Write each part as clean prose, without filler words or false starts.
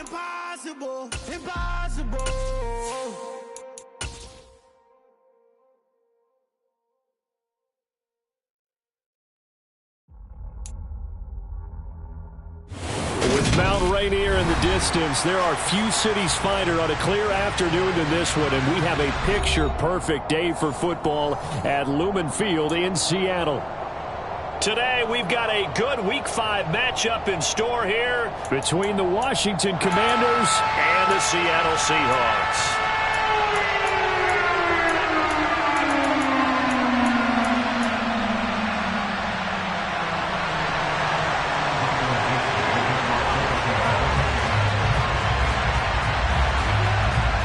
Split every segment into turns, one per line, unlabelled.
Impossible, impossible.
With Mount Rainier in the distance, there are few cities finer on a clear afternoon than this one, and we have a picture-perfect day for football at Lumen Field in Seattle. Today, we've got a good Week 5 matchup in store here between the Washington Commanders and the Seattle Seahawks.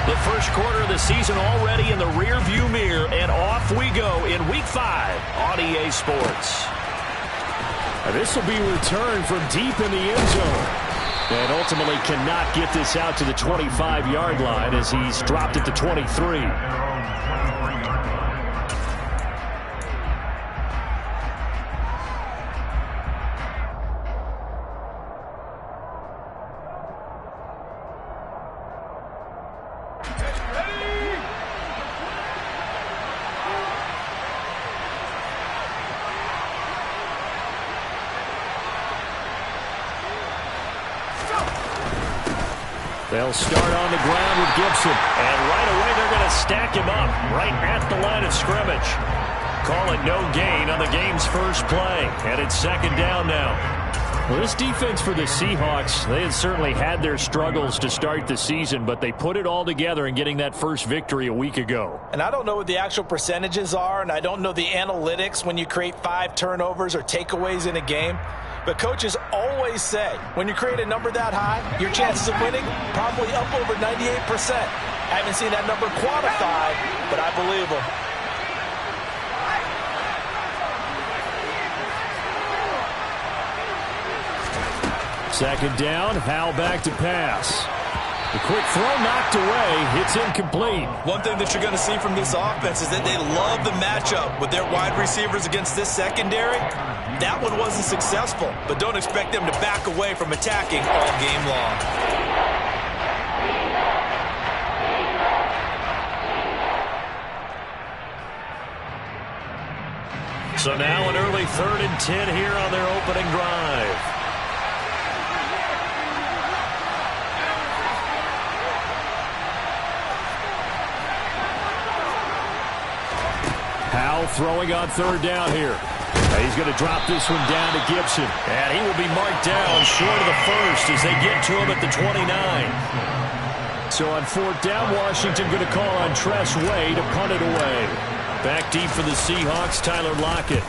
The first quarter of the season already in the rear-view mirror, and off we go in Week 5 on EA Sports. This will be returned from deep in the end zone. And ultimately cannot get this out to the 25-yard line as he's dropped at the 23. They'll start on the ground with Gibson. And right away they're going to stack him up right at the line of scrimmage. Call it no gain on the game's first play. And it's second down now. Well, this defense for the Seahawks, they had certainly had their struggles to start the season, but they put it all together in getting that first victory a week ago.
And I don't know what the actual percentages are, and I don't know the analytics when you create 5 turnovers or takeaways in a game. But coaches always say, when you create a number that high, your chances of winning probably up over 98%. I haven't seen that number quantified, but I believe them.
Second down, Howell back to pass. The quick throw knocked away. It's incomplete.
One thing that you're going to see from this offense is that they love the matchup with their wide receivers against this secondary. That one wasn't successful, but don't expect them to back away from attacking all game long.
So now an early 3rd and 10 here on their opening drive. Howell throwing on 3rd down here. He's going to drop this one down to Gibson. And he will be marked down short of the first as they get to him at the 29. So on 4th down, Washington going to call on Tress Way to punt it away. Back deep for the Seahawks, Tyler Lockett.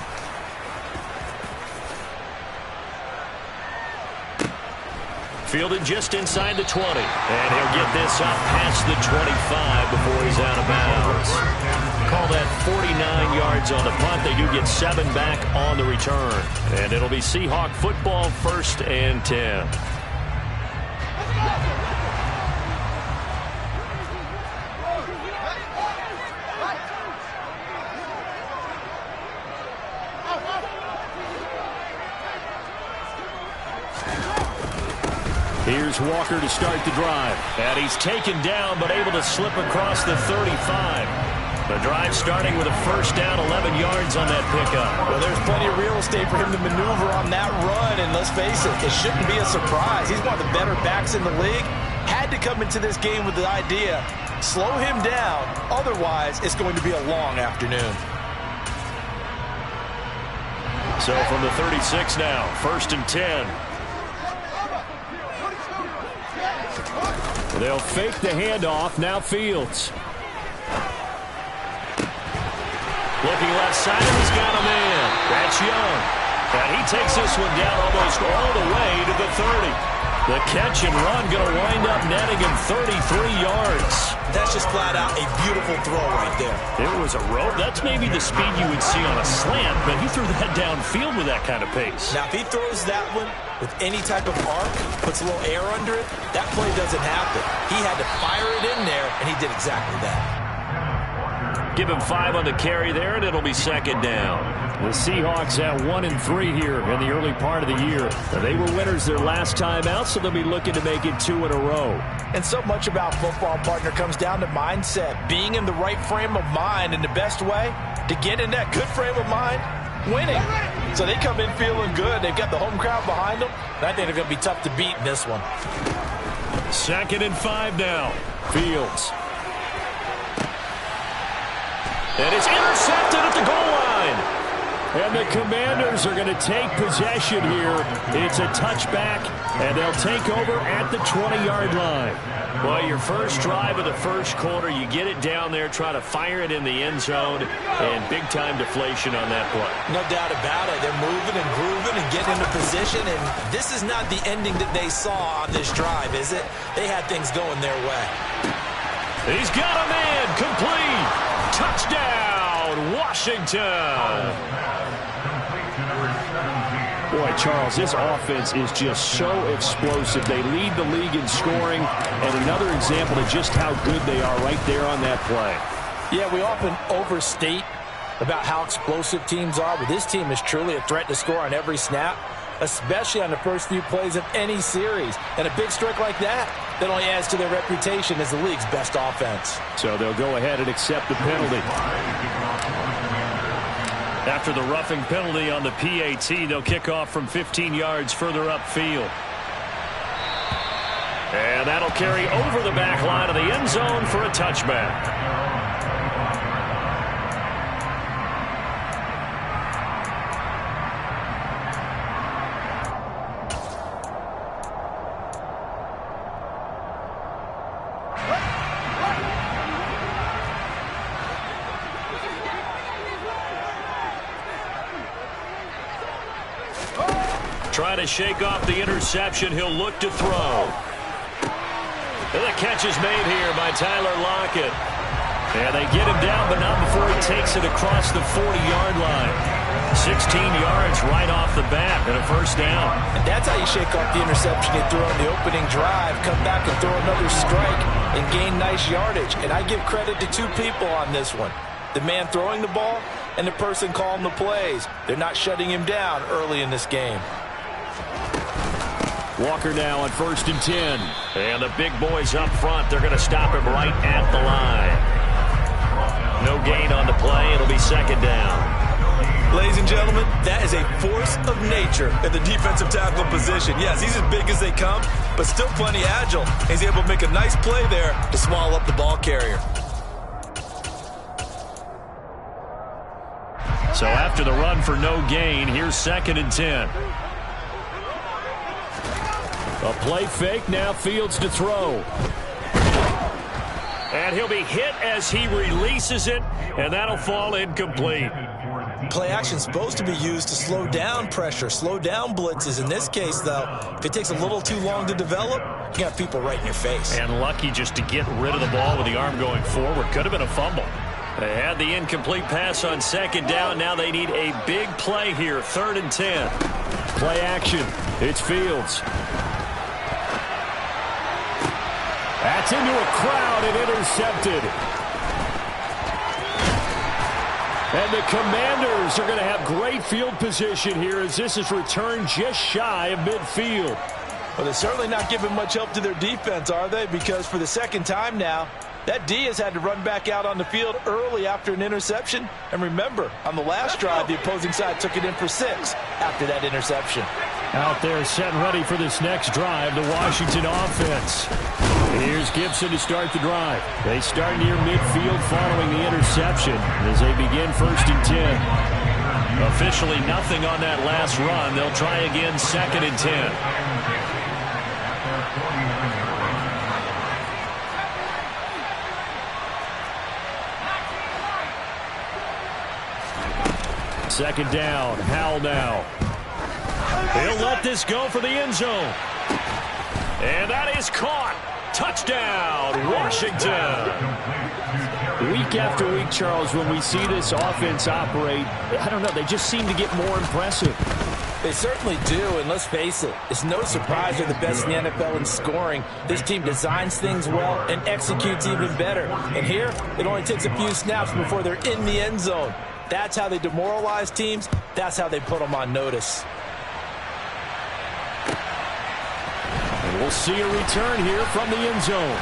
Fielded just inside the 20. And he'll get this up past the 25 before he's out of bounds. Call that 49 yards on the punt. They do get 7 back on the return. And it'll be Seahawk football, 1st and 10. Here's Walker to start the drive. And he's taken down but able to slip across the 35. The drive starting with a 1st down, 11 yards on that pickup.
Well, there's plenty of real estate for him to maneuver on that run, and let's face it, it shouldn't be a surprise. He's one of the better backs in the league. Had to come into this game with the idea, slow him down, otherwise it's going to be a long afternoon.
So from the 36 now, 1st and 10. They'll fake the handoff, now Fields. Looking left side, and he's got a man. That's Young. And he takes this one down almost all the way to the 30. The catch and run going to wind up netting him 33 yards.
That's just flat out a beautiful throw right there.
It was a rope. That's maybe the speed you would see on a slant, but he threw that downfield with that kind of pace.
Now, if he throws that one with any type of arc, puts a little air under it, that play doesn't happen. He had to fire it in there, and he did exactly that.
Give him 5 on the carry there, and it'll be second down. The Seahawks at 1-3 here in the early part of the year. They were winners their last time out, so they'll be looking to make it 2 in a row.
And so much about football, partner, comes down to mindset. Being in the right frame of mind, and the best way to get in that good frame of mind, winning. So they come in feeling good. They've got the home crowd behind them, and I think they're going to be tough to beat in this one.
2nd and 5 now. Fields. And it's intercepted at the goal line. And the Commanders are going to take possession here. It's a touchback, and they'll take over at the 20-yard line. Well, your first drive of the first quarter, you get it down there, try to fire it in the end zone, and big-time deflation on that play.
No doubt about it. They're moving and grooving and getting into position, and this is not the ending that they saw on this drive, is it? They had things going their way.
He's got a man, complete. Touchdown, Washington. Boy, Charles, this offense is just so explosive. They lead the league in scoring, and another example of just how good they are right there on that play.
Yeah, we often overstate about how explosive teams are, but this team is truly a threat to score on every snap, especially on the first few plays of any series. And a big strike like that only adds to their reputation as the league's best offense.
So they'll go ahead and accept the penalty. After the roughing penalty on the PAT, they'll kick off from 15 yards further upfield. And that'll carry over the back line of the end zone for a touchback. Trying to shake off the interception. He'll look to throw. And the catch is made here by Tyler Lockett. And they get him down, but not before he takes it across the 40-yard line. 16 yards right off the bat and a first down.
And that's how you shake off the interception you threw on the opening drive. Come back and throw another strike and gain nice yardage. And I give credit to two people on this one. The man throwing the ball and the person calling the plays. They're not shutting him down early in this game.
Walker now on 1st and 10. And the big boys up front, they're going to stop him right at the line. No gain on the play. It'll be second down.
Ladies and gentlemen, that is a force of nature at the defensive tackle position. Yes, he's as big as they come, but still plenty agile. He's able to make a nice play there to swallow up the ball carrier.
So after the run for no gain, here's 2nd and 10. A play fake, now Fields to throw. And he'll be hit as he releases it, and that'll fall incomplete.
Play action is supposed to be used to slow down pressure, slow down blitzes. In this case, though, if it takes a little too long to develop, you got people right in your face.
And lucky just to get rid of the ball with the arm going forward. Could have been a fumble. They had the incomplete pass on 2nd down. Now they need a big play here, 3rd and 10. Play action. It's Fields. That's into a crowd and intercepted. And the Commanders are going to have great field position here as this is returned just shy of midfield.
Well, they're certainly not giving much help to their defense, are they? Because for the second time now, that D has had to run back out on the field early after an interception. And remember, on the last drive, the opposing side took it in for 6 after that interception.
Out there set and ready for this next drive, the Washington offense. Here's Gibson to start the drive. They start near midfield following the interception as they begin 1st and 10. Officially nothing on that last run. They'll try again 2nd and 10. Second down, Howell now. He'll let this go for the end zone. And that is caught. Touchdown, Washington. Week after week, Charles, when we see this offense operate, I don't know, they just seem to get more impressive.
They certainly do, and let's face it, it's no surprise they're the best in the NFL in scoring. This team designs things well and executes even better. And here, it only takes a few snaps before they're in the end zone. That's how they demoralize teams. That's how they put them on notice.
And we'll see a return here from the end zone.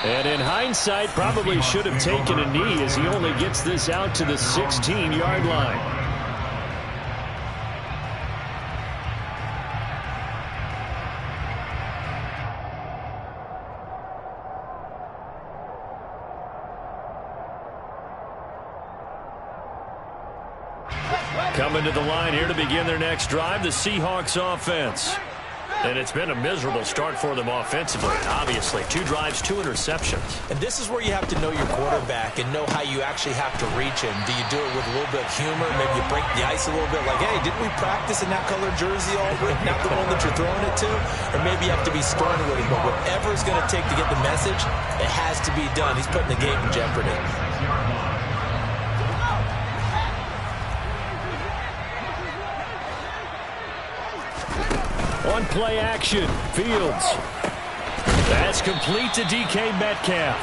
And in hindsight, probably should have taken a knee as he only gets this out to the 16-yard line. Coming to the line here to begin their next drive, the Seahawks offense. And it's been a miserable start for them offensively, obviously. 2 drives, 2 interceptions.
And this is where you have to know your quarterback and know how you actually have to reach him. Do you do it with a little bit of humor? Maybe you break the ice a little bit like, hey, didn't we practice in that colored jersey all week? Not the one that you're throwing it to? Or maybe you have to be stern with him. But whatever it's going to take to get the message, it has to be done. He's putting the game in jeopardy.
On play action, Fields. That's complete to DK Metcalf.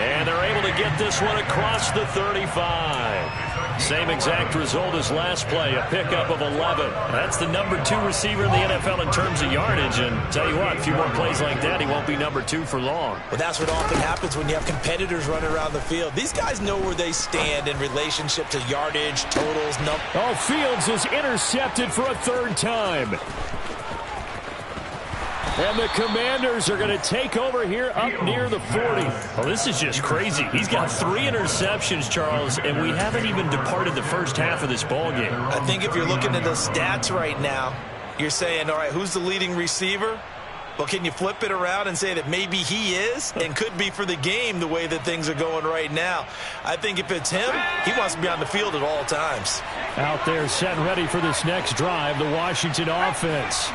And they're able to get this one across the 35. Same exact result as last play, a pickup of 11. That's the number 2 receiver in the NFL in terms of yardage. And tell you what, a few more plays like that, he won't be number 2 for long.
Well, that's what often happens when you have competitors running around the field. These guys know where they stand in relationship to yardage, totals,
Fields is intercepted for a 3rd time. And the Commanders are going to take over here up near the 40.
Well, this is just crazy. He's got 3 interceptions, Charles, and we haven't even departed the first half of this ballgame.
I think if you're looking at the stats right now, you're saying, all right, who's the leading receiver? Well, can you flip it around and say that maybe he is and could be for the game the way that things are going right now? I think if it's him, he wants to be on the field at all times.
Out there set and ready for this next drive, the Washington offense.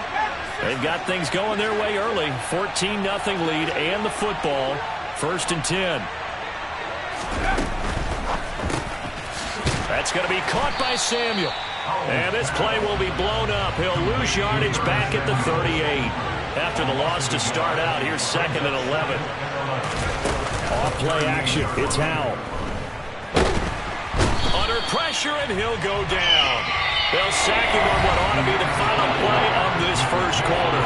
They've got things going their way early. 14-0 lead and the football. 1st and 10. That's going to be caught by Samuel. And this play will be blown up. He'll lose yardage back at the 38. After the loss to start out, here's 2nd and 11. Off play action. It's Howell. Under pressure, and he'll go down. They'll sack him on what ought to be the final play of this first quarter.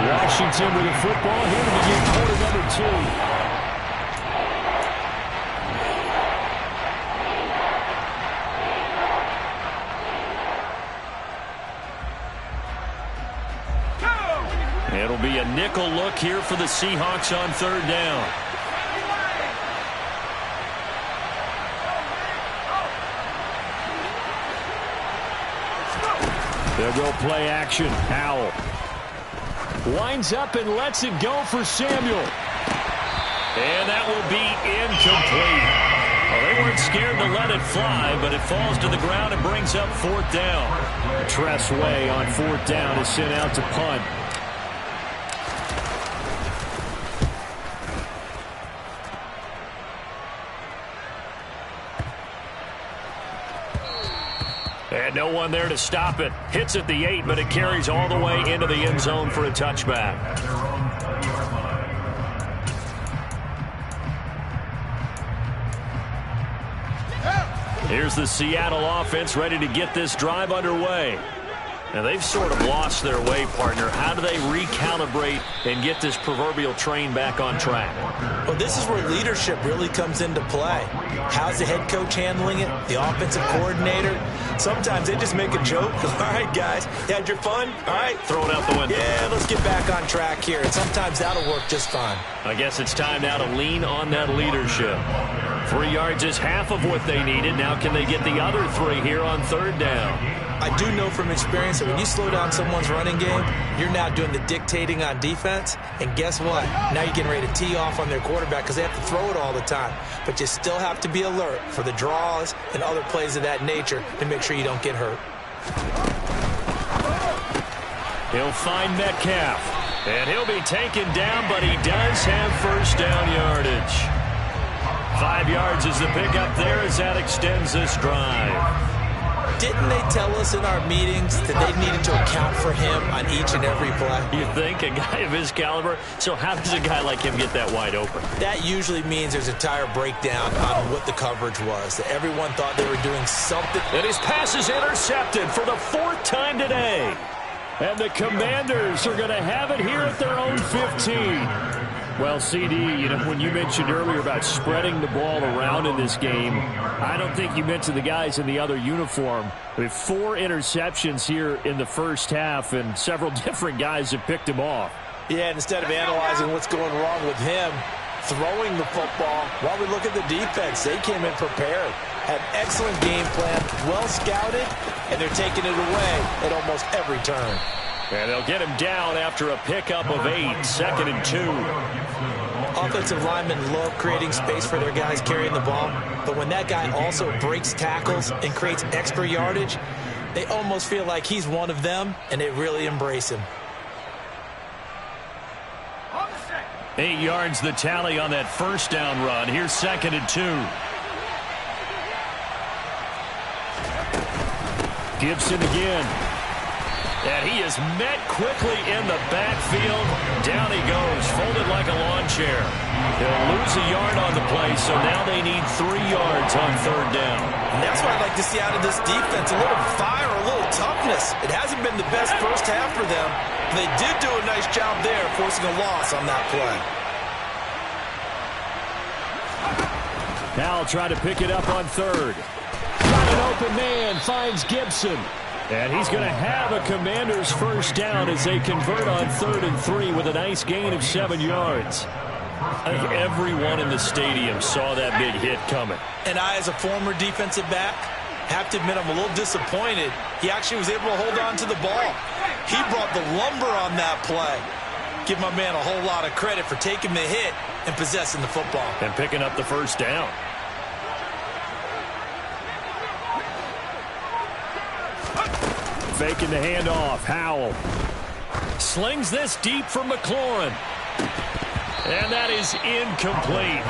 Washington with the football here to begin quarter number 2. It'll be a nickel look here for the Seahawks on 3rd down. They'll go play action. Howell winds up and lets it go for Samuel. And that will be incomplete. Well, they weren't scared to let it fly, but it falls to the ground and brings up 4th down. Tress Way on 4th down is sent out to punt. And no one there to stop it. Hits at the 8, but it carries all the way into the end zone for a touchback. Here's the Seattle offense ready to get this drive underway. Now, they've sort of lost their way, partner. How do they recalibrate and get this proverbial train back on track?
Well, this is where leadership really comes into play. How's the head coach handling it? The offensive coordinator? Sometimes they just make a joke. All right, guys, you had your fun? All right.
Throw it out the window.
Yeah, let's get back on track here. And sometimes that'll work just fine.
I guess it's time now to lean on that leadership. 3 yards is half of what they needed. Now can they get the other 3 here on 3rd down?
I do know from experience that when you slow down someone's running game, you're now doing the dictating on defense. And guess what? Now you're getting ready to tee off on their quarterback because they have to throw it all the time. But you still have to be alert for the draws and other plays of that nature to make sure you don't get hurt.
He'll find Metcalf. And he'll be taken down, but he does have 1st down yardage. 5 yards is the pickup there as that extends this drive.
Didn't they tell us in our meetings that they needed to account for him on each and every play?
You think? A guy of his caliber? So how does a guy like him get that wide open?
That usually means there's a entire breakdown on what the coverage was. That everyone thought they were doing something.
And his pass is intercepted for the 4th time today. And the Commanders are going to have it here at their own 15. Well, CD, when you mentioned earlier about spreading the ball around in this game, I don't think you mentioned the guys in the other uniform. We have 4 interceptions here in the first half, and several different guys have picked him off.
Yeah, and instead of analyzing what's going wrong with him, throwing the football, while we look at the defense, they came in prepared, had excellent game plan, well scouted, and they're taking it away at almost every turn.
And they'll get him down after a pickup of 8, 2nd and 2.
Offensive linemen love creating space for their guys carrying the ball, but when that guy also breaks tackles and creates extra yardage, they almost feel like he's one of them, and they really embrace him.
8 yards the tally on that first down run. Here's 2nd and 2. Gibson again. And he is met quickly in the backfield. Down he goes, folded like a lawn chair. They'll lose a yard on the play, so now they need 3 yards on 3rd down.
And that's what I'd like to see out of this defense, a little fire, a little toughness. It hasn't been the best first half for them, but they did do a nice job there, forcing a loss on that play.
Now try to pick it up on 3rd. Got an open man, finds Gibson. And he's going to have a Commander's first down as they convert on 3rd and 3 with a nice gain of 7 yards.
I think everyone in the stadium saw that big hit coming.
And I, as a former defensive back, have to admit I'm a little disappointed. He actually was able to hold on to the ball. He brought the lumber on that play. Give my man a whole lot of credit for taking the hit and possessing the football.
And picking up the first down.
Faking the handoff. Howell slings this deep for McLaurin. And that is incomplete.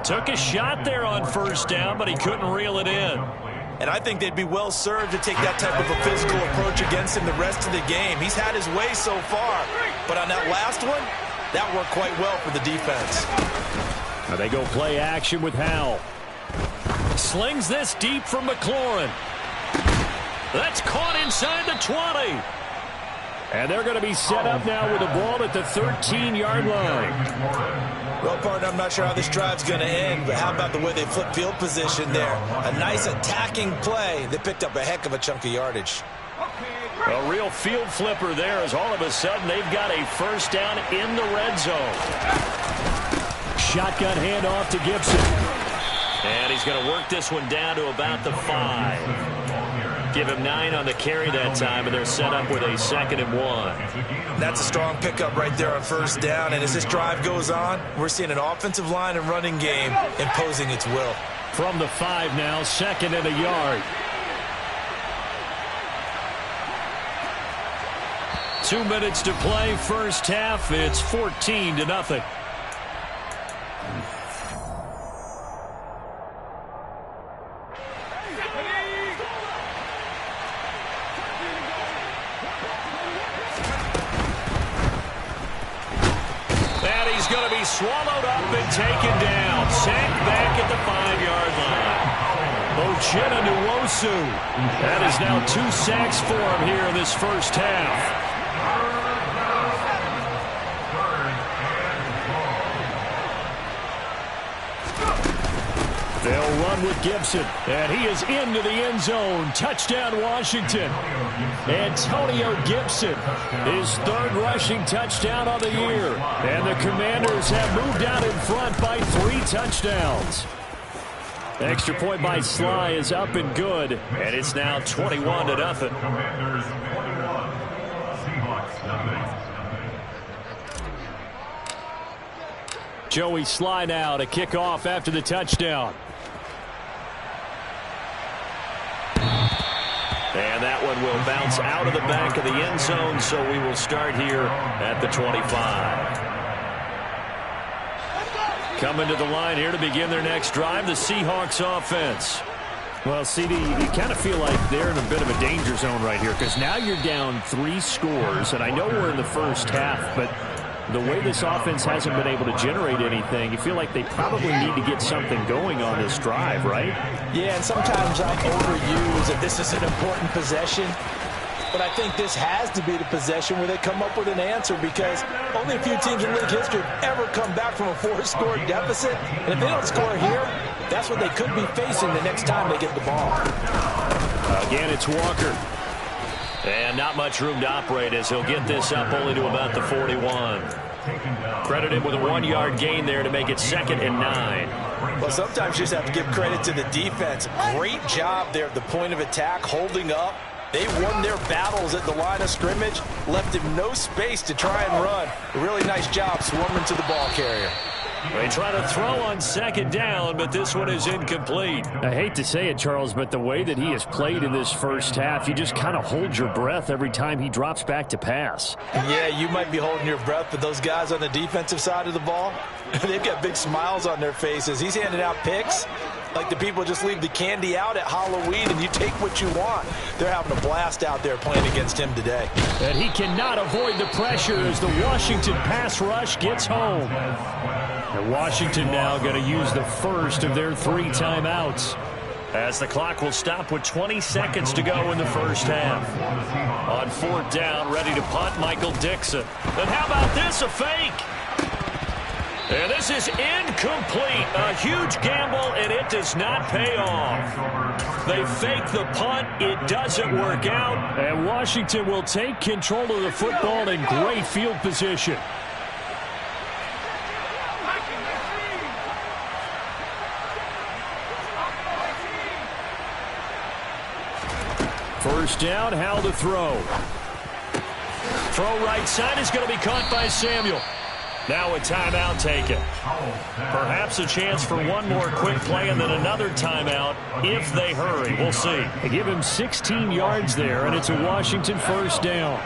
Took a shot there on first down, but he couldn't reel it in.
And I think they'd be well served to take that type of a physical approach against him the rest of the game. He's had his way so far, but on that last one, that worked quite well for the defense.
Now they go play action with Howell. Slings this deep for McLaurin. That's caught inside the 20. And they're going to be set up now with the ball at the 13-yard line.
Well, partner, I'm not sure how this drive's going to end, but how about the way they flip field position there? A nice attacking play that picked up a heck of a chunk of yardage.
A real field flipper there as all of a sudden they've got a first down in the red zone. Shotgun handoff to Gibson.
And he's going to work this one down to about the 5. Give him 9 on the carry that time, and they're set up with a 2nd and 1.
That's a strong pickup right there on first down, and as this drive goes on, we're seeing an offensive line and running game imposing its will.
From the 5 now, 2nd and a yard. 2 minutes to play, first half. It's 14-0. Swallowed up and taken down. Sacked back at the 5-yard line. Uchenna Nwosu. That is now 2 sacks for him here in this first half. They'll run with Gibson, and he is into the end zone. Touchdown, Washington. Antonio Gibson, his 3rd rushing touchdown of the year. And the Commanders have moved out in front by 3 touchdowns. Extra point by Sly is up and good, and it's now 21-0. Joey Sly now to kick off after the touchdown.
And that one will bounce out of the back of the end zone, so we will start here at the 25. Coming to the line here to begin their next drive, the Seahawks offense.
Well, CD, you kind of feel like they're in a bit of a danger zone right here because now you're down 3 scores, and I know we're in the first half, but the way this offense hasn't been able to generate anything, you feel like they probably need to get something going on this drive, right?
Yeah, and sometimes I overuse that this is an important possession. But I think this has to be the possession where they come up with an answer because only a few teams in league history have ever come back from a 4-score deficit. And if they don't score here, that's what they could be facing the next time they get the ball.
Again, it's Walker.
And not much room to operate as he'll get this up only to about the 41. Credit him with a 1-yard gain there to make it 2nd and 9.
Well, sometimes you just have to give credit to the defense. Great job there at the point of attack, holding up. They won their battles at the line of scrimmage, left him no space to try and run. A really nice job swarming to the ball carrier.
They try to throw on 2nd down, but this one is incomplete.
I hate to say it, Charles, but the way that he has played in this first half, you just kind of hold your breath every time he drops back to pass.
Yeah, you might be holding your breath, but those guys on the defensive side of the ball, they've got big smiles on their faces. He's handing out picks like the people just leave the candy out at Halloween and you take what you want. They're having a blast out there playing against him today.
And he cannot avoid the pressure as the Washington pass rush gets home. And Washington now going to use the first of their 3 timeouts.
As the clock will stop with 20 seconds to go in the first half. On 4th down, ready to punt, Michael Dixon. And how about this, a fake? And this is incomplete. A huge gamble, and it does not pay off. They fake the punt. It doesn't work out.
And Washington will take control of the football in great field position. First down, how to throw.
Throw right side is going to be caught by Samuel. Now a timeout taken. Perhaps a chance for one more quick play and then another timeout if they hurry. We'll see.
They give him 16 yards there, and it's a Washington first down.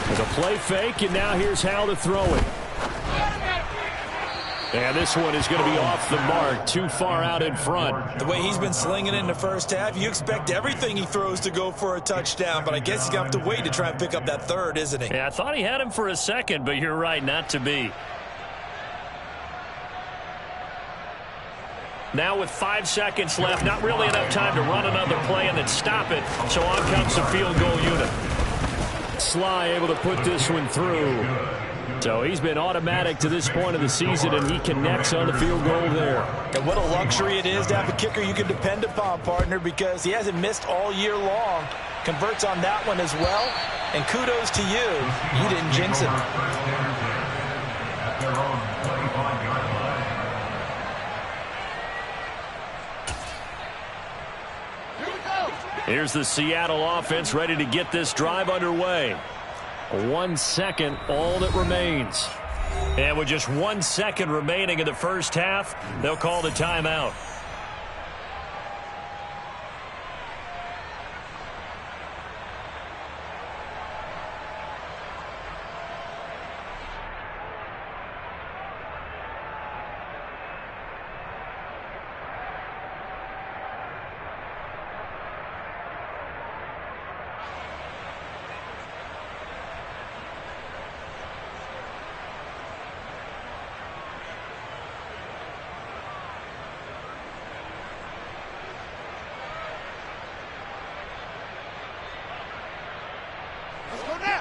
With a play fake, and now here's how to throw it. And this one is going to be off the mark, too far out in front.
The way he's been slinging it in the first half, you expect everything he throws to go for a touchdown, but I guess he's going to have to wait to try and pick up that third, isn't he?
Yeah, I thought he had him for a second, but you're right, not to be. Now with 5 seconds left, not really enough time to run another play and then stop it, so on comes the field goal unit.
Sly able to put this one through. So he's been automatic to this point of the season, and he connects on the field goal there.
And what a luxury it is to have a kicker you can depend upon, partner, because he hasn't missed all year long. Converts on that one as well. And kudos to you. You didn't jinx it.
Here's the Seattle offense ready to get this drive underway.
1 second, all that remains.
And with just 1 second remaining in the first half, they'll call the timeout.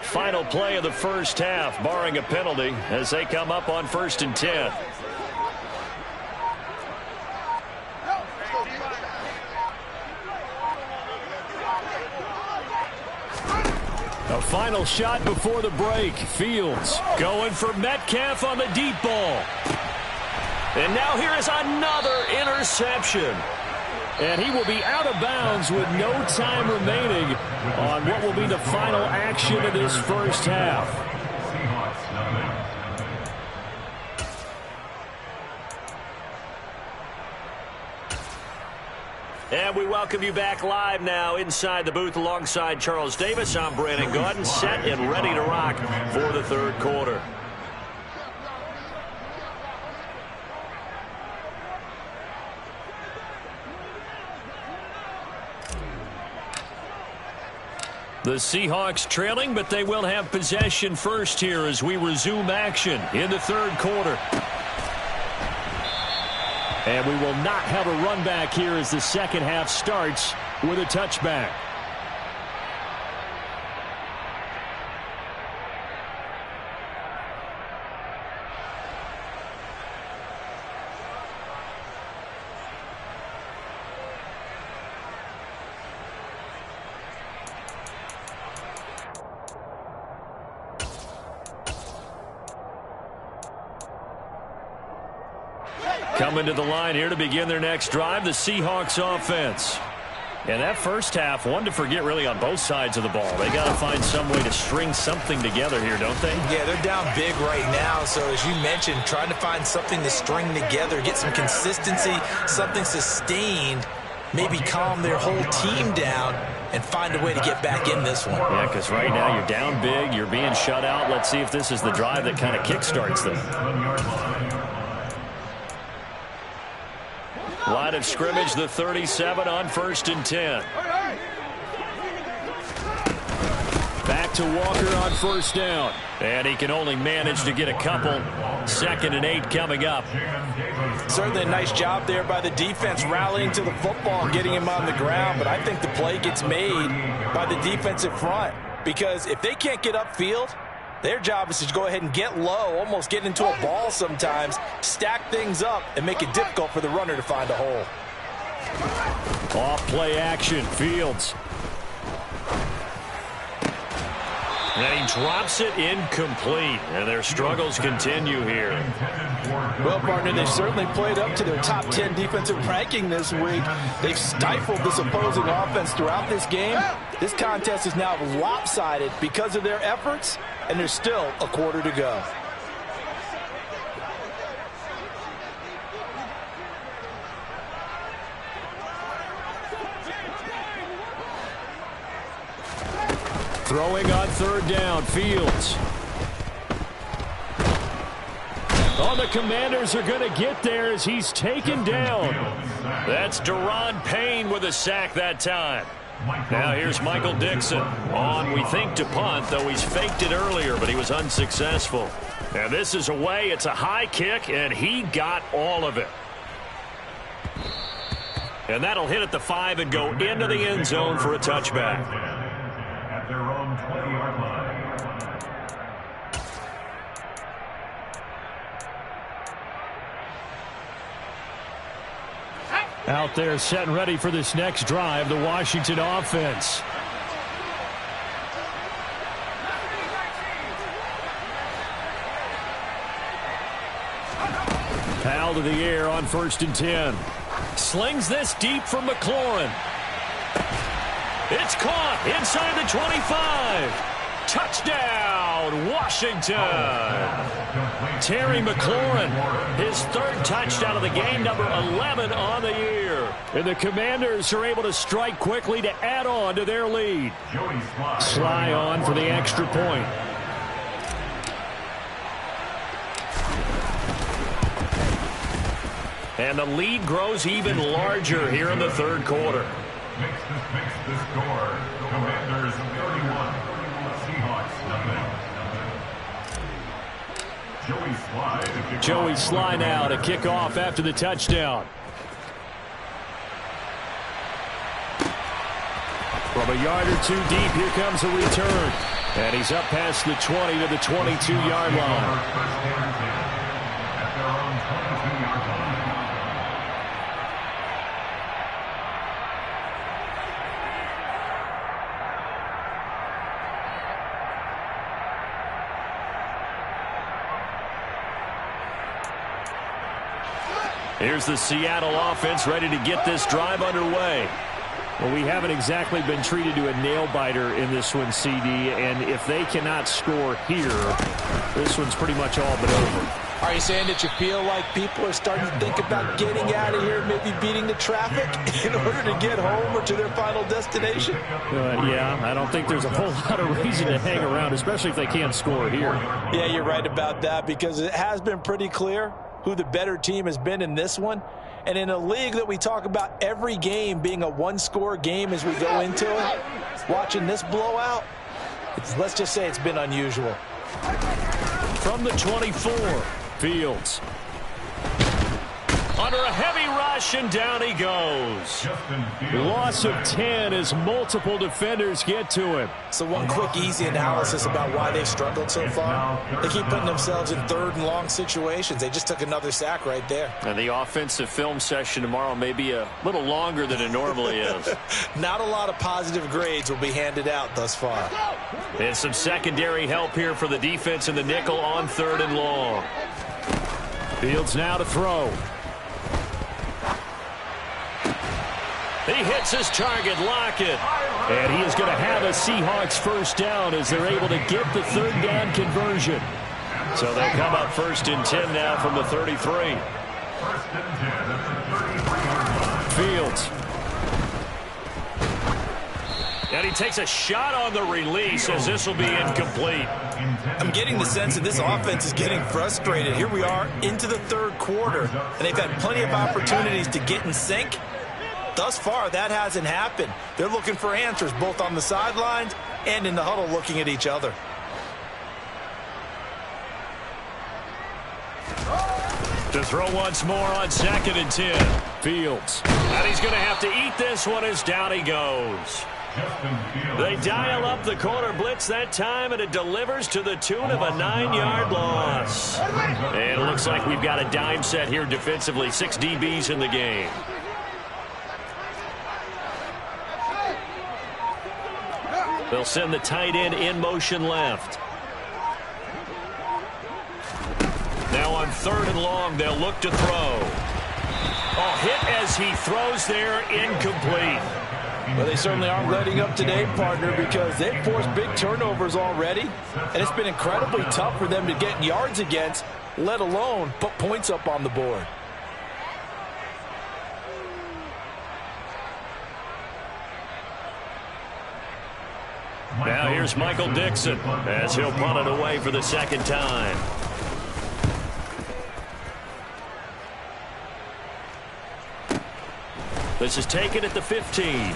Final play of the first half, barring a penalty, as they come up on 1st and 10.
A final shot before the break. Fields going for Metcalf on the deep ball.
And now here is another interception.
And he will be out of bounds with no time remaining on what will be the final action of this first half.
And we welcome you back live now inside the booth alongside Charles Davis. I'm Brandon Gaudin, set and ready to rock for the third quarter. The Seahawks trailing, but they will have possession first here as we resume action in the third quarter.
And we will not have a run back here as the second half starts with a touchback.
Coming to the line here to begin their next drive, the Seahawks offense. And that first half, one to forget really on both sides of the ball. They got to find some way to string something together here, don't they?
Yeah, they're down big right now. So as you mentioned, trying to find something to string together, get some consistency, something sustained, maybe calm their whole team down and find a way to get back in this one.
Yeah, because right now you're down big, you're being shut out. Let's see if this is the drive that kind of kickstarts them. Line of scrimmage, the 37 on 1st and 10.
Back to Walker on first down.
And he can only manage to get a couple. 2nd and 8 coming up.
Certainly a nice job there by the defense rallying to the football and getting him on the ground. But I think the play gets made by the defensive front. Because if they can't get upfield, their job is to go ahead and get low, almost get into a ball sometimes, stack things up, and make it difficult for the runner to find a hole.
Off play action, Fields.
And he drops it incomplete. And their struggles continue here.
Well, partner, they've certainly played up to their top 10 defensive ranking this week. They've stifled this opposing offense throughout this game. This contest is now lopsided because of their efforts, and there's still a quarter to go.
Throwing on 3rd down, Fields. Oh, the Commanders are going to get there as he's taken down.
That's Daron Payne with a sack that time. Now here's Michael Dixon on, we think, to punt, though he's faked it earlier, but he was unsuccessful. And this is away. It's a high kick, and he got all of it. And that'll hit at the 5 and go into the end zone for a touchback.
At their own 20-yard line.
Out there set and ready for this next drive, the Washington offense. Powell to the air on 1st and 10.
Slings this deep from McLaurin. It's caught inside the 25. Touchdown, Washington. Terry McLaurin, his 3rd touchdown of the game, number 11 on the year.
And the Commanders are able to strike quickly to add on to their lead. Sly on for the extra point.
And the lead grows even larger here in the 3rd quarter.
Makes the score. Commanders 31. Seahawks nothing.
Joey Sly now to kick off after the touchdown. From a yard or two deep, here comes a return. And he's up past the 20 to the 22-yard line.
Here's the Seattle offense ready to get this drive underway.
Well, we haven't exactly been treated to a nail-biter in this one, CD, and if they cannot score here, this one's pretty much all but over.
Are you saying that you feel like people are starting to think about getting out of here, maybe beating the traffic in order to get home or to their final destination?
Yeah, I don't think there's a whole lot of reason to hang around, especially if they can't score here.
Yeah, you're right about that, because it has been pretty clear who the better team has been in this one. And in a league that we talk about every game being a one-score game as we go into it, watching this blowout, let's just say it's been unusual.
From the 24, Fields. Under a heavy rush, and down he goes. Loss of 10 as multiple defenders get to him.
So one quick, easy analysis about why they've struggled so far. They keep putting themselves in third and long situations. They just took another sack right there.
And the offensive film session tomorrow may be a little longer than it normally is.
Not a lot of positive grades will be handed out thus far.
And some secondary help here for the defense in the nickel on 3rd and long. Fields now to throw. He hits his target, Lockett. And he is going to have a Seahawks first down as they're able to get the 3rd down conversion. So they'll come up 1st and 10 now from the 33. Fields. And he takes a shot on the release as this will be incomplete.
I'm getting the sense that this offense is getting frustrated. Here we are into the 3rd quarter, and they've had plenty of opportunities to get in sync. Thus far, that hasn't happened. They're looking for answers both on the sidelines and in the huddle looking at each other.
To throw once more on 2nd and 10. Fields. And he's going to have to eat this one as down he goes. They dial up the corner blitz that time, and it delivers to the tune of a 9-yard loss. And it looks like we've got a dime set here defensively. 6 DBs in the game. They'll send the tight end in motion left. Now on 3rd and long, they'll look to throw. Oh, hit as he throws there, incomplete.
Well, they certainly aren't letting up today, partner, because they've forced big turnovers already, and it's been incredibly tough for them to get yards against, let alone put points up on the board.
Now here's Michael Dixon as he'll punt it away for the 2nd time. This is taken at the 15.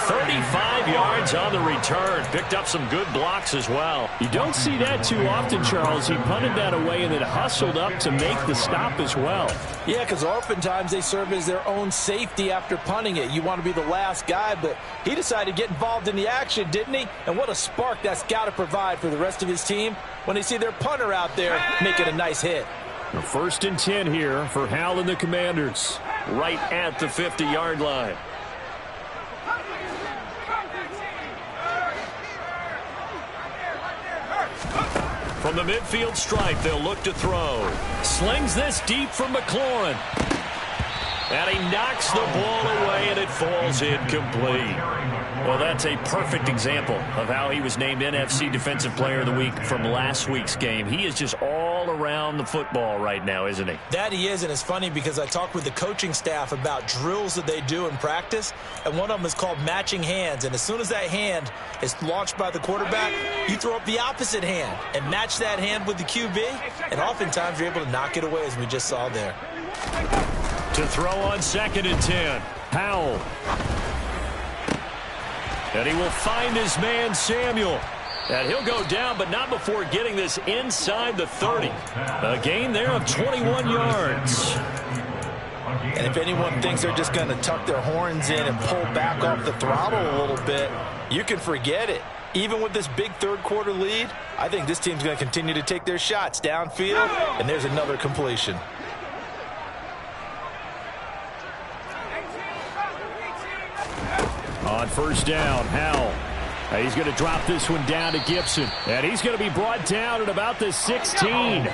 35 yards on the return. Picked up some good blocks as well. You don't see that too often, Charles. He punted that away and then hustled up to make the stop as well.
Yeah, because oftentimes they serve as their own safety after punting it. You want to be the last guy, but he decided to get involved in the action, didn't he? And what a spark that's got to provide for the rest of his team when they see their punter out there making a nice hit.
1st and 10 here for Hal and the Commanders. Right at the 50-yard line. From the midfield stripe, they'll look to throw. Slings this deep from McLaurin. And he knocks the ball away, and it falls incomplete. Well, that's a perfect example of how he was named NFC Defensive Player of the Week from last week's game. He is just all around the football right now, isn't he?
That he is, and it's funny because I talked with the coaching staff about drills that they do in practice, and one of them is called matching hands. And as soon as that hand is launched by the quarterback, you throw up the opposite hand and match that hand with the QB, and oftentimes you're able to knock it away, as we just saw there.
To throw on 2nd and 10. Howell. And he will find his man, Samuel. And he'll go down, but not before getting this inside the 30. A gain there of 21 yards.
And if anyone thinks they're just going to tuck their horns in and pull back off the throttle a little bit, you can forget it. Even with this big 3rd quarter lead, I think this team's going to continue to take their shots downfield, and there's another completion.
On 1st down, Howell. He's going to drop this one down to Gibson. And he's going to be brought down at about the 16.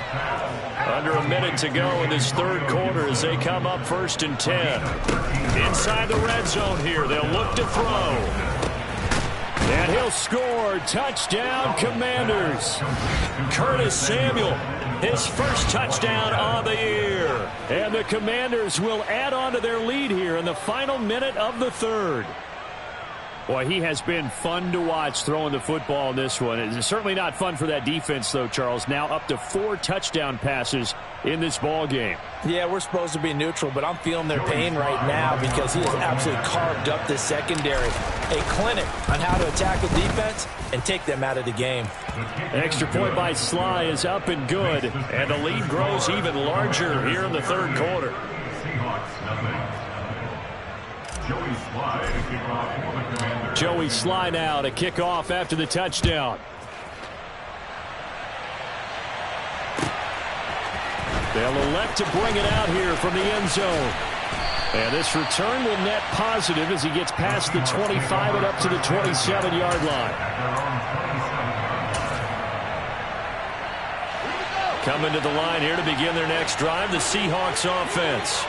Under a minute to go in this 3rd quarter as they come up 1st and 10. Inside the red zone here, they'll look to throw. And he'll score. Touchdown, Commanders. Curtis Samuel, his first touchdown on the year. And the Commanders will add on to their lead here in the final minute of the 3rd. Boy, he has been fun to watch throwing the football in this one. It's certainly not fun for that defense, though, Charles. Now up to 4 touchdown passes in this ball game.
Yeah, we're supposed to be neutral, but I'm feeling their pain right now because he has absolutely carved up the secondary. A clinic on how to attack the defense and take them out of the game.
Extra point by Sly is up and good, and the lead grows even larger here in the third quarter.
Seahawks, nothing. Joey Sly to kick off for the Commanders.
Joey Sly now to kick off after the touchdown. They'll elect to bring it out here from the end zone. And this return will net positive as he gets past the 25 and up to the 27-yard line. Coming to the line here to begin their next drive, the Seahawks offense.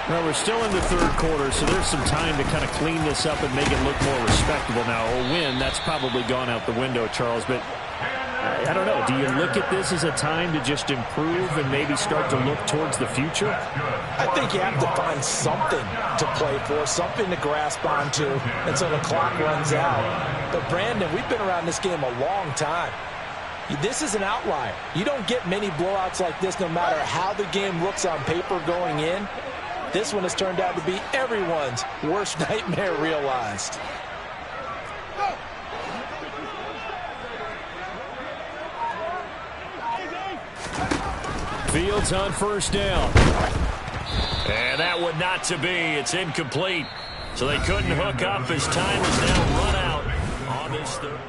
Well, we're still in the third quarter, so there's some time to kind of clean this up and make it look more respectable now. A win, that's probably gone out the window, Charles, but I don't know. Do you look at this as a time to just improve and maybe start to look towards the future?
I think you have to find something to play for, something to grasp onto until the clock runs out. But, Brandon, we've been around this game a long time. This is an outlier. You don't get many blowouts like this no matter how the game looks on paper going in. This one has turned out to be everyone's worst nightmare realized.
Fields on first down.
And that would not to be. It's incomplete. So they couldn't hook up as time is now run out on this third.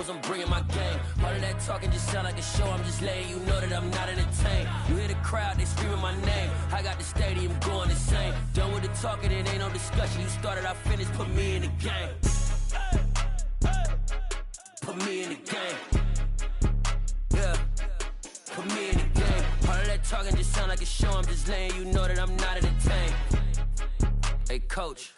I'm bringing my game. All of that talking just sound like a show. I'm just letting you know that I'm not entertained. You hear the crowd, they screaming my name. I got the stadium going insane. Done with the talking, it ain't no discussion. You started, I finished, put me in the game. Put me in the game. Yeah. Put me in the game. All of that talking just sound like a show. I'm just letting you know that I'm not entertained. Hey, coach.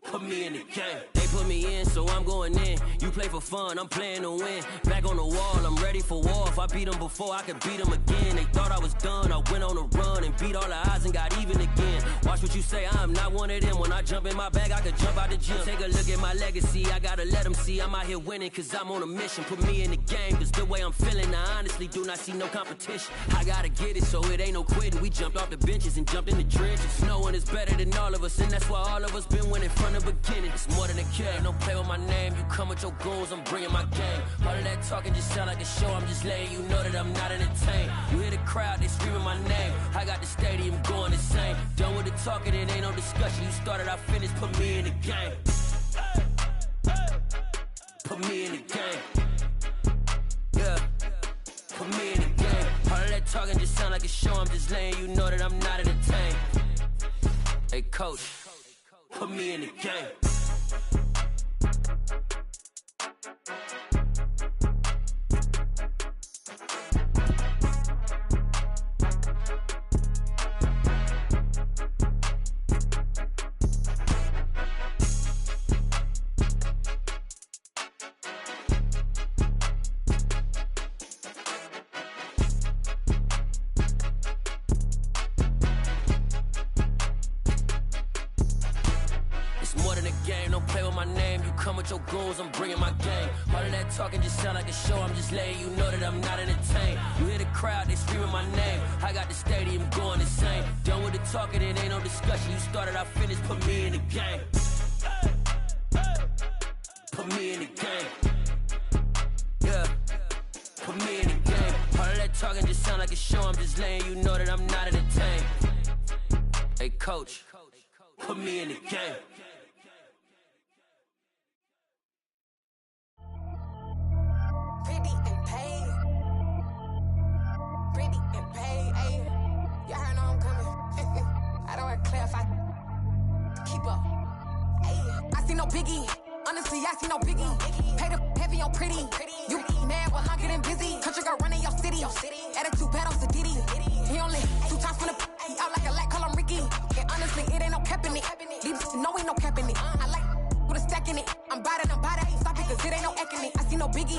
Put me in the game. They put me in, so I'm going in. You play for fun, I'm playing to win. Back on the wall, I'm ready for war. If I beat them before, I could beat them again. They thought I was done, I went on a run and beat all the odds and got even again. Watch what you say, I'm not one of them. When I jump in my bag, I could jump out the gym. Take a look at my legacy, I gotta let them see I'm out here winning, cause I'm on a mission. Put me in the game, cause the way I'm feeling, I honestly do not see no competition. I gotta get it, so it ain't no quitting. We jumped off the benches and jumped in the trenches. No one is better than all of us, and that's why all of us been winning from the beginning. It's more than a kid, don't play with my name. You come with your goons, I'm bringing my game. All of that talking just sound like a show. I'm just letting you know that I'm not entertained. You hear the crowd, they screaming my name. I got the stadium going insane. Done with the talking, it ain't no discussion. You started, I finished, put me in the game. Put me in the game. Yeah. Put me in the game. All of that talking just sound like a show. I'm just letting you know that I'm not entertained. Hey, coach. Put me in the game. Your goons, I'm bringing my game. All of that talking just sound like a show. I'm just letting you know that I'm not entertained. You hear the crowd, they screaming my name. I got the stadium going insane. Done with the talking, it ain't no discussion. You started, I finished, put me in the game. Put me in the game. Yeah. Put me in the game. All of that talking just sound like a show. I'm just letting you know that I'm not entertained. Hey, coach. Put me in the game.
I see no biggie, honestly I see no biggie. Pay the heavy heavy on pretty. You mad while I'm getting busy. Country girl running your city. Attitude bad on Diddy. He only 2 times from the he out like a light, call him Ricky. And honestly, it ain't no cap in it. These no ain't no cap in it. I like with a stack in it. I'm bad. Ain't stop it cause it ain't no eck in it. I see no biggie.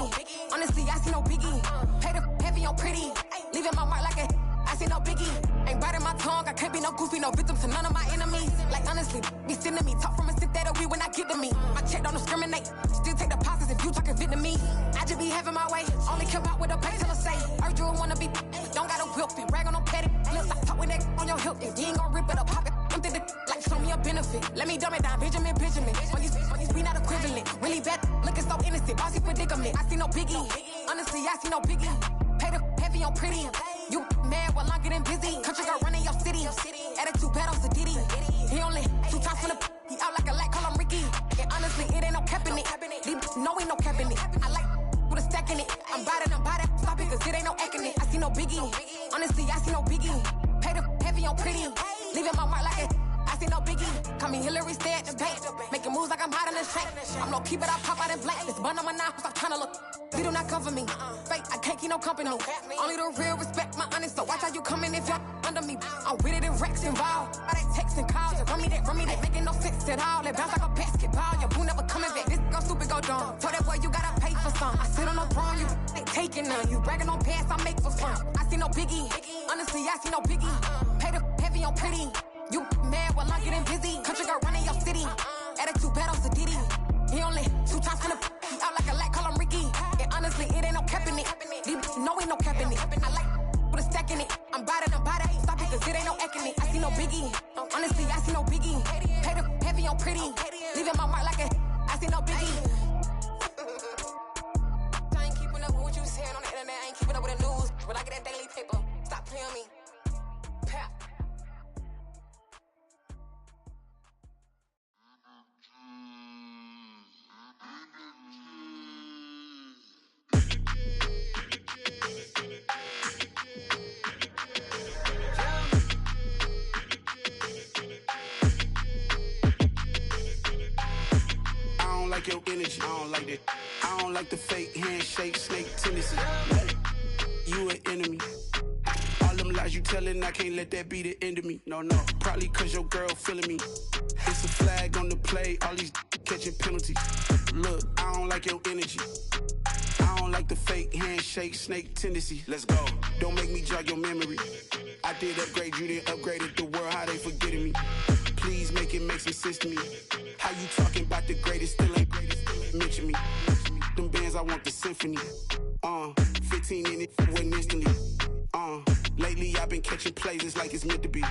Honestly, I see no biggie. Pay the heavy on pretty. Leaving my mark like a I see no biggie. Ain't biting my tongue. I can't be no goofy, no victim to none of my enemies. Like honestly, be sending me talk from a sit that'll be when I get to me. My check don't discriminate. Still take deposits if you talking Vietnamese. I just be having my way. Only come out with a pay till I say. Urge you wanna be. Don't got a whip and rag on no petty. Look, I talk with that on your hip. If you ain't gon' rip it up, pop it. I'm thinking like show me a benefit. Let me dumb it down, Benjamin. On these we not equivalent. Really bad, looking so innocent. Bossy predicament. I see no biggie. Honestly, I see no biggie. Pay the heavy on pretty. You mad while I'm getting busy. Country girl running your city. Attitude bad on Diddy. He only 2 times from the he out like a light, call him Ricky. And honestly, it ain't no cap in it. No ain't no cap in it. I like with a stack in it. I'm bad. Stop it cause it ain't no eck in it. I see no biggie. Honestly, I see no biggie. Pay the heavy on pretty. Leaving my mark like a I see no biggie. Call me Hillary, stay at the bank. Making moves like I'm hot in the shank. I'm low key, but I pop out in blank. This bun on my knife, I'm trying to look. They do not cover me. Fake, I can't keep no company. Only the real respect my honest. So watch how you coming if you're under me. I'm with it and Rex involved. All that text and calls. Just run me that. Making no sense at all. They bounce like a basketball. Your boo never coming back. This go stupid, go dumb. Told that boy you gotta pay for some. I sit on no throne, you ain't taking none. You bragging on pants, I make for fun. I see no biggie. Honestly, I see no biggie. Pay the heavy on pretty. You mad while I'm getting busy. Country girl running your city. Attitude bad on Diddy. He only 2 times from the he out like a light, call him Ricky. And honestly, it ain't no cap in it. No ain't no cap in it. I like with a stack in it. I'm bad. Ain't stop it cause it ain't no eck in it. I see no biggie. Honestly, I see no biggie. Pay the heavy on pretty. Leaving my mark like a I see no biggie. I ain't keeping up with what you saying on the internet. I ain't keeping up with the news. When I get that daily paper, stop playing me. Pap.
Like your energy, I don't like that. I don't like the fake handshake, snake tendency. You an enemy. All them lies you telling, I can't let that be the end of me. No, probably cause your girl feeling me. It's a flag on the play, all these catching penalties. Look, I don't like your energy. I don't like the fake handshake, snake tendency. Let's go. Don't make me jog your memory. I did upgrade you, then upgraded the world, how they forgetting me. Please make it make some sense to me. How you talking about the greatest, still ain't greatest, mention me. Them bands, I want the symphony. 15 in it, wasn't instantly. Lately I've been catching plays, it's like it's meant to be.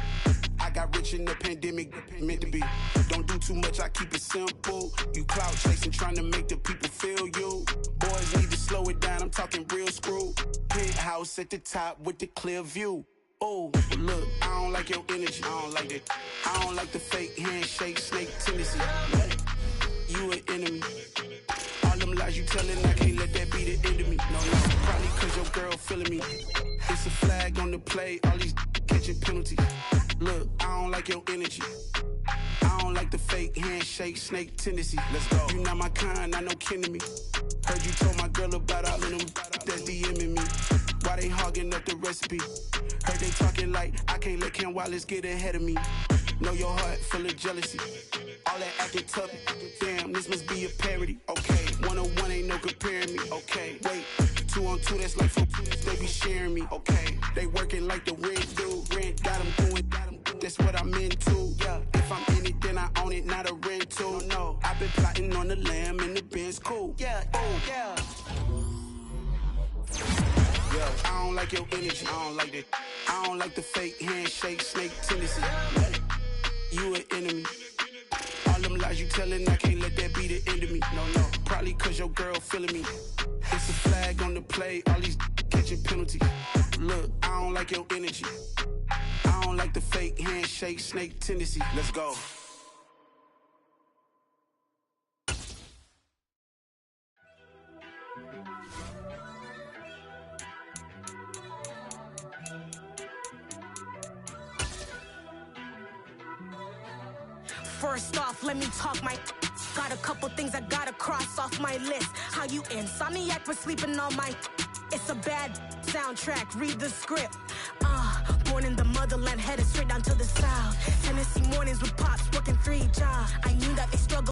I got rich in the pandemic, meant to be. Don't do too much, I keep it simple. You clout chasing, trying to make the people feel you. Boys need to slow it down, I'm talking real screw. Penthouse at the top with the clear view. Oh, look, I don't like your energy, I don't like that. I don't like the fake handshake, snake tendency. You an enemy. All them lies you telling, I can't let that be the end of me. No, probably cause your girl feeling me. It's a flag on the play, all these catching penalties. Look, I don't like your energy. I don't like the fake handshake, snake tendency. Let's go. You not my kind, not no kin to me. Heard you told my girl about all of them that's DMing me. Why they hogging up the recipe? Heard they talking like I can't let Ken Wallace get ahead of me. Know your heart full of jealousy. All that acting tough, damn, this must be a parody. Okay, 101 ain't no comparing me. Okay, wait, 2 on 2, that's like 4, they be sharing me. Okay, they working like the rent dude. Rent got them doing, that's what I'm into. Yeah, if I'm in it, then I own it, not a rental. No, I've been plotting on the lamb and the Benz cool. Yeah, oh, yeah. I don't like your energy, I don't like that. I don't like the fake handshake, snake tendency. You an enemy. All them lies you telling, I can't let that be the end of me. No, probably cause your girl feeling me. It's a flag on the play, all these catching penalties. Look, I don't like your energy. I don't like the fake handshake, snake tendency. Let's go.
First off, let me talk my Got a couple things I gotta cross off my list. How you insomniac for sleeping on my... It's a bad soundtrack, read the script. Born in the motherland, headed straight down to the south. Tennessee mornings with pops, working 3 jobs. I knew that they struggled.